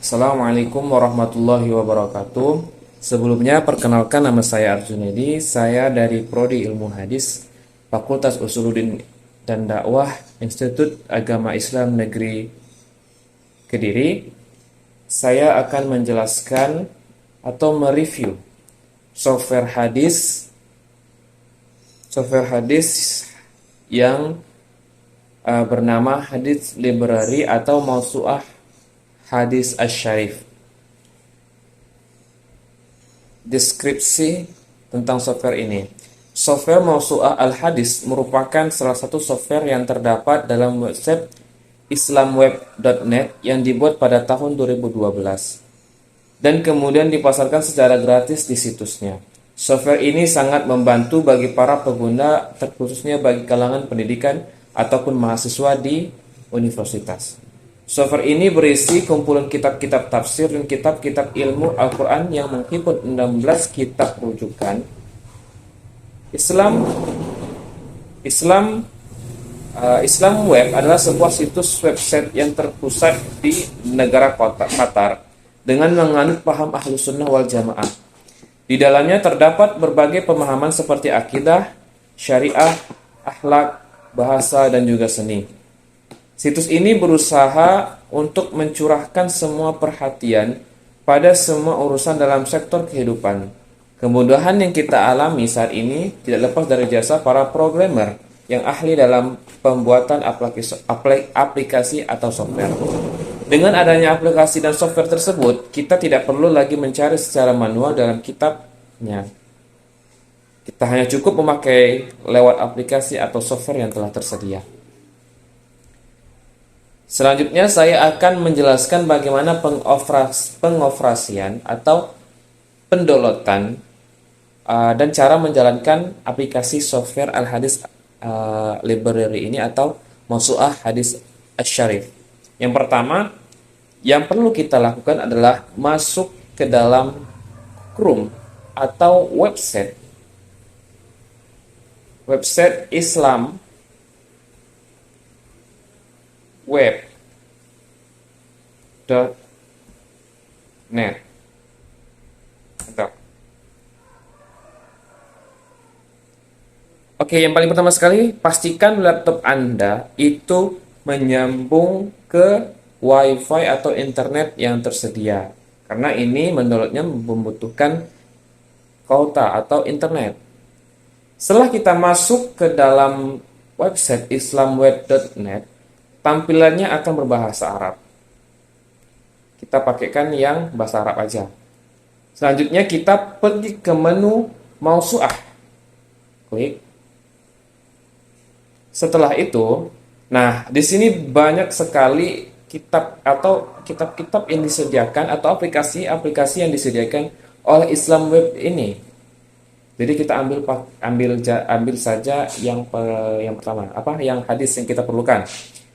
Assalamualaikum warahmatullahi wabarakatuh. Sebelumnya perkenalkan nama saya Arjunedi. Saya dari Prodi Ilmu Hadis, Fakultas Usuluddin dan Dakwah, Institut Agama Islam Negeri Kediri. Saya akan menjelaskan atau mereview software hadis yang bernama Hadis Library atau Mausu'ah Hadis Asy-Syarif. Deskripsi tentang software ini. Software Mausu'ah Al-Hadis merupakan salah satu software yang terdapat dalam website islamweb.net yang dibuat pada tahun 2012 dan kemudian dipasarkan secara gratis di situsnya. Software ini sangat membantu bagi para pengguna, terkhususnya bagi kalangan pendidikan ataupun mahasiswa di universitas. Software ini berisi kumpulan kitab-kitab tafsir dan kitab-kitab ilmu Al-Quran yang menghimpun 16 kitab rujukan Islam. Islam Web adalah sebuah situs website yang terpusat di negara Qatar dengan menganut paham Ahlus Sunnah wal Jamaah. Di dalamnya terdapat berbagai pemahaman seperti akidah, syariah, akhlak, bahasa, dan juga seni. Situs ini berusaha untuk mencurahkan semua perhatian pada semua urusan dalam sektor kehidupan. Kemudahan yang kita alami saat ini tidak lepas dari jasa para programmer yang ahli dalam pembuatan aplikasi atau software. Dengan adanya aplikasi dan software tersebut, kita tidak perlu lagi mencari secara manual dalam kitabnya. Kita hanya cukup memakai lewat aplikasi atau software yang telah tersedia. Selanjutnya saya akan menjelaskan bagaimana pengoperasian atau pendownloadan dan cara menjalankan aplikasi software Al-Hadis Library ini atau Mausu'ah Hadis Asy-Syarif. Yang pertama, yang perlu kita lakukan adalah masuk ke dalam Chrome atau website Islam web.net. Oke, yang paling pertama sekali, pastikan laptop Anda itu menyambung ke WiFi atau internet yang tersedia. Karena ini mendownloadnya membutuhkan kuota atau internet. Setelah kita masuk ke dalam website islamweb.net, tampilannya akan berbahasa Arab. Kita pakaikan yang bahasa Arab aja. Selanjutnya kita pergi ke menu Mausu'ah. Klik. Setelah itu, nah di sini banyak sekali kitab-kitab yang disediakan atau aplikasi yang disediakan oleh Islam Web ini. Jadi kita ambil saja yang pertama, yang hadis yang kita perlukan.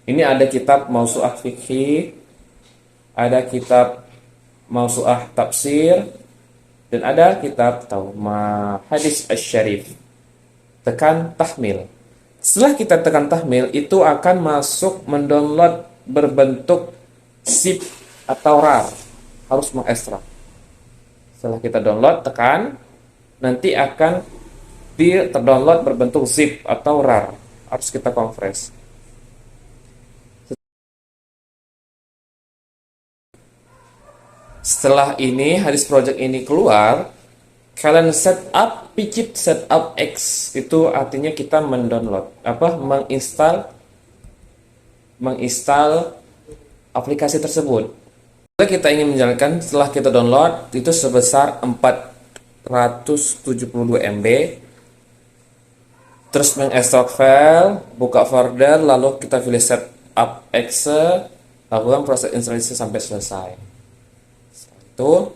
Ini ada kitab Mausu'ah Fikhi, ada kitab Mausu'ah Tafsir, dan ada kitab Hadis Asy-Syarif. Tekan tahmil. Setelah kita tekan tahmil, itu akan masuk mendownload berbentuk zip atau RAR. Harus mengekstrak. Setelah kita download, tekan, nanti akan terdownload berbentuk zip atau RAR. Harus kita kompres. Setelah ini, hadis project ini keluar, kalian setup picit setup X, itu artinya kita menginstal aplikasi tersebut. Jika kita ingin menjalankan, setelah kita download itu sebesar 472 MB. Terus mengekstrak file, buka folder, lalu kita pilih setup X, lakukan proses instalasi sampai selesai. Itu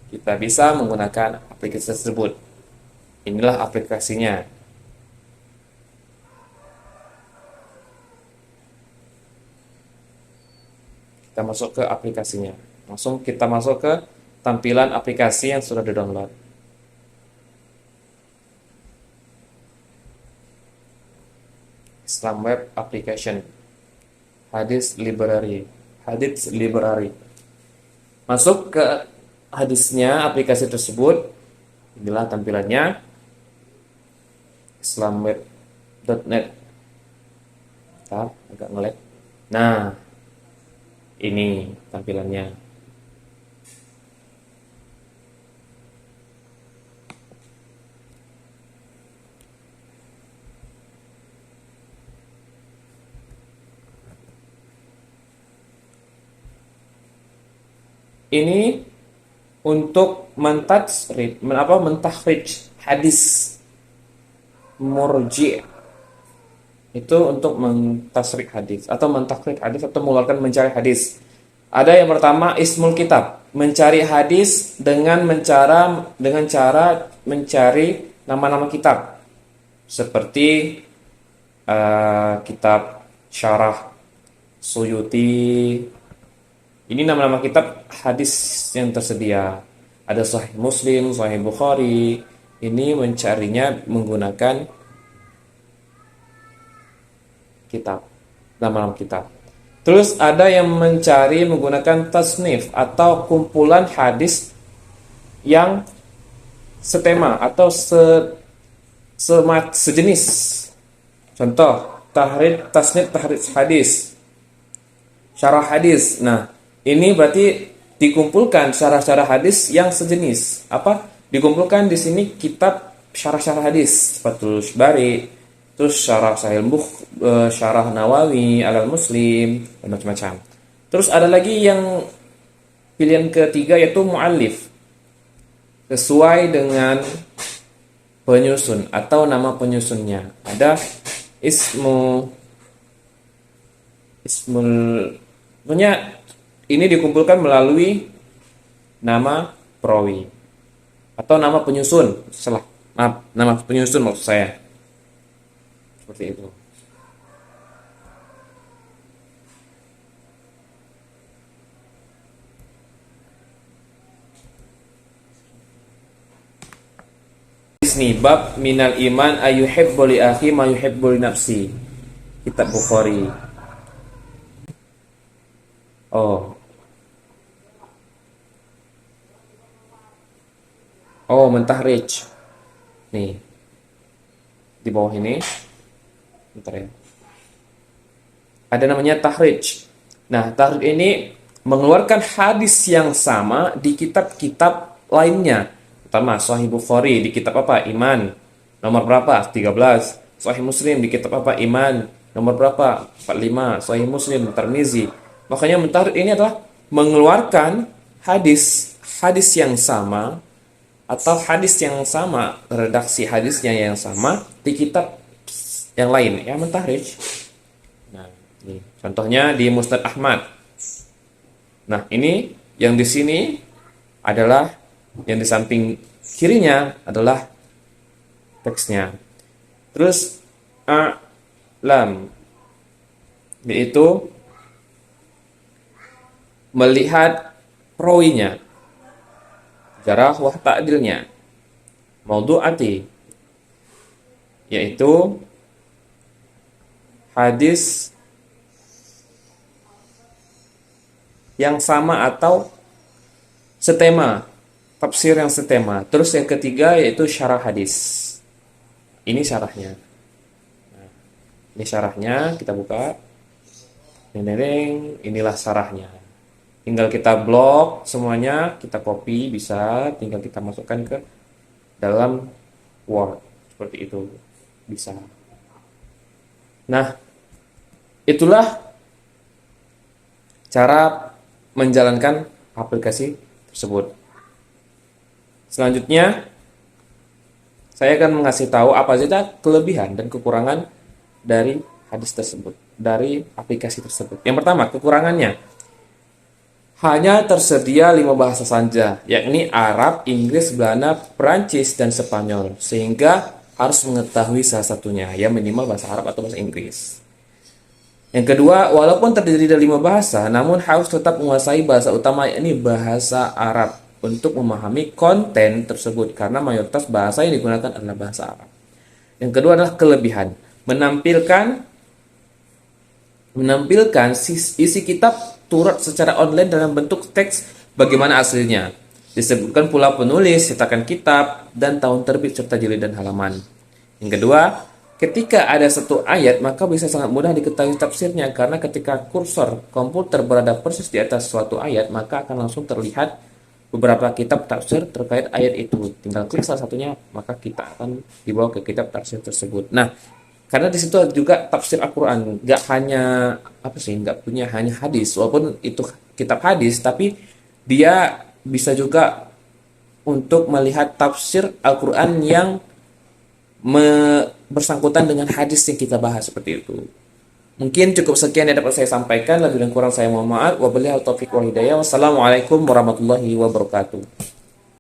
kita bisa menggunakan aplikasi tersebut. Inilah aplikasinya. Kita masuk ke aplikasinya. Langsung kita masuk ke tampilan aplikasi yang sudah di-download. Islam Web Application Hadis library. Hadis library. Masuk ke hadisnya aplikasi tersebut. Inilah tampilannya. Islamweb.net. Bentar, agak nge-lag. Nah, ini tampilannya. Ini untuk mentahrid hadis murji, itu untuk mentasrik hadis atau mentakrik hadis atau mengeluarkan mencari hadis. Ada yang pertama ismul kitab, mencari hadis dengan cara mencari nama-nama kitab seperti kitab Syarah Suyuti. Ini nama-nama kitab hadis yang tersedia. Ada Sahih Muslim, Sahih Bukhari. Ini mencarinya menggunakan kitab, nama-nama kitab. Terus ada yang mencari menggunakan tasnif atau kumpulan hadis yang setema atau sejenis. Contoh, tasnif tahrid hadis, syarah hadis. Nah, ini berarti dikumpulkan syarah-syarah hadis yang sejenis. Apa? Dikumpulkan di sini kitab syarah-syarah hadis, Fathul Bari, terus syarah Sahih syarah Nawawi, Al Muslim, dan macam-macam. Terus ada lagi yang pilihan ketiga yaitu muallif. Sesuai dengan penyusun atau nama penyusunnya. Ada ismul punya ini dikumpulkan melalui nama perawi atau nama penyusun. Nama penyusun maksud saya. Seperti itu. Ini bab minal iman ayuhibbu li akhi ma yuhibbu li nafsi. Kitab Bukhari. Mentahrij. Nih. Di bawah ini. Bentar ya. Ada namanya tahrij. Nah, tahrij ini mengeluarkan hadis yang sama di kitab-kitab lainnya. Pertama, Sahih Bukhari di kitab apa? Iman. Nomor berapa? 13. Sahih Muslim di kitab apa? Iman. Nomor berapa? 45. Sahih Muslim, Tirmizi. Makanya mentahrij ini adalah mengeluarkan hadis yang sama atau hadis yang sama, redaksi hadisnya yang sama di kitab yang lain, ya mentahrij. Nah, ini contohnya di Musnad Ahmad. Nah, ini yang di sini adalah yang di samping kirinya adalah teksnya. Terus lam yaitu melihat perawinya, jarah wa ta'dilnya. Maudu'ati yaitu hadis yang sama atau setema, tafsir yang setema. Terus yang ketiga yaitu syarah hadis. Ini syarahnya. Nah, ini syarahnya, kita buka. Inilah syarahnya. Tinggal kita blok semuanya, kita copy, bisa tinggal kita masukkan ke dalam Word. Seperti itu. Bisa. Nah, itulah cara menjalankan aplikasi tersebut. Selanjutnya, saya akan mengasih tahu apa saja kelebihan dan kekurangan dari hadis tersebut, dari aplikasi tersebut. Yang pertama, kekurangannya. Hanya tersedia 5 bahasa saja, yakni Arab, Inggris, Belanda, Perancis, dan Spanyol. Sehingga harus mengetahui salah satunya, ya minimal bahasa Arab atau bahasa Inggris. Yang kedua, walaupun terdiri dari 5 bahasa, namun harus tetap menguasai bahasa utama, yakni bahasa Arab, untuk memahami konten tersebut, karena mayoritas bahasa yang digunakan adalah bahasa Arab. Yang kedua adalah kelebihan, menampilkan menampilkan isi kitab turut secara online dalam bentuk teks bagaimana aslinya. Disebutkan pula penulis, cetakan kitab, dan tahun terbit serta jilid dan halaman. Yang kedua, ketika ada satu ayat maka bisa sangat mudah diketahui tafsirnya karena ketika kursor komputer berada persis di atas suatu ayat maka akan langsung terlihat beberapa kitab tafsir terkait ayat itu. Tinggal klik salah satunya maka kita akan dibawa ke kitab tafsir tersebut. Nah, karena di situ juga tafsir Al-Qur'an, nggak hanya apa sih, nggak punya hanya hadis, walaupun itu kitab hadis, tapi dia bisa juga untuk melihat tafsir Al-Qur'an yang bersangkutan dengan hadis yang kita bahas seperti itu. Mungkin cukup sekian yang dapat saya sampaikan, lebih dan kurang saya mohon maaf. Wabillahi taufiq wal hidayah. Wassalamualaikum warahmatullahi wabarakatuh.